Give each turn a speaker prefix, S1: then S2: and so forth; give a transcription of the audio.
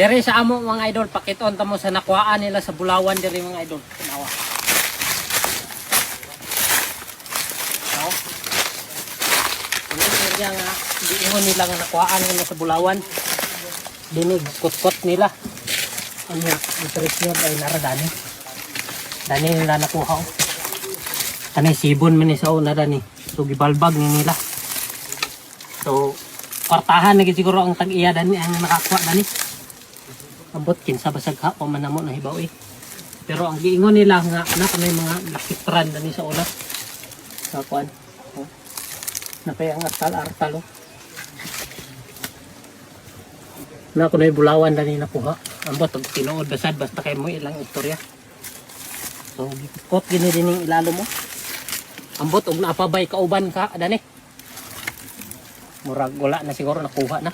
S1: Dere sa amo mga idol, pakiton ta mo sa nakuhaan nila sa Bulawan dere mga idol. Tanawa. No? Ini area nga diingon nila nga nakuhaan nila sa Bulawan. Dinig kot-kot nila. Anya, interest nyo ay naradani. Dani nila nakuha ko. Kanay sibon man ni sa una dani. So gibalbag ni nila. So kwartahan na siguro ang tag-iya dani ang nakakuha dani. Abot kinsa basag ha o manamo na hibaw eh. Pero ang giingon nila nga na kanay mga nakitran dani sa una. Sa kuan. Oh. Napay ang artal-artal oh. Na kunay Bulawan dani nakuha. Ambot og tinuod basad basta kay mo ilang istorya. So gikot gini dining ilalo mo. Ambot og napabay kauban ka dani. Murag wala na siguro nakuha na.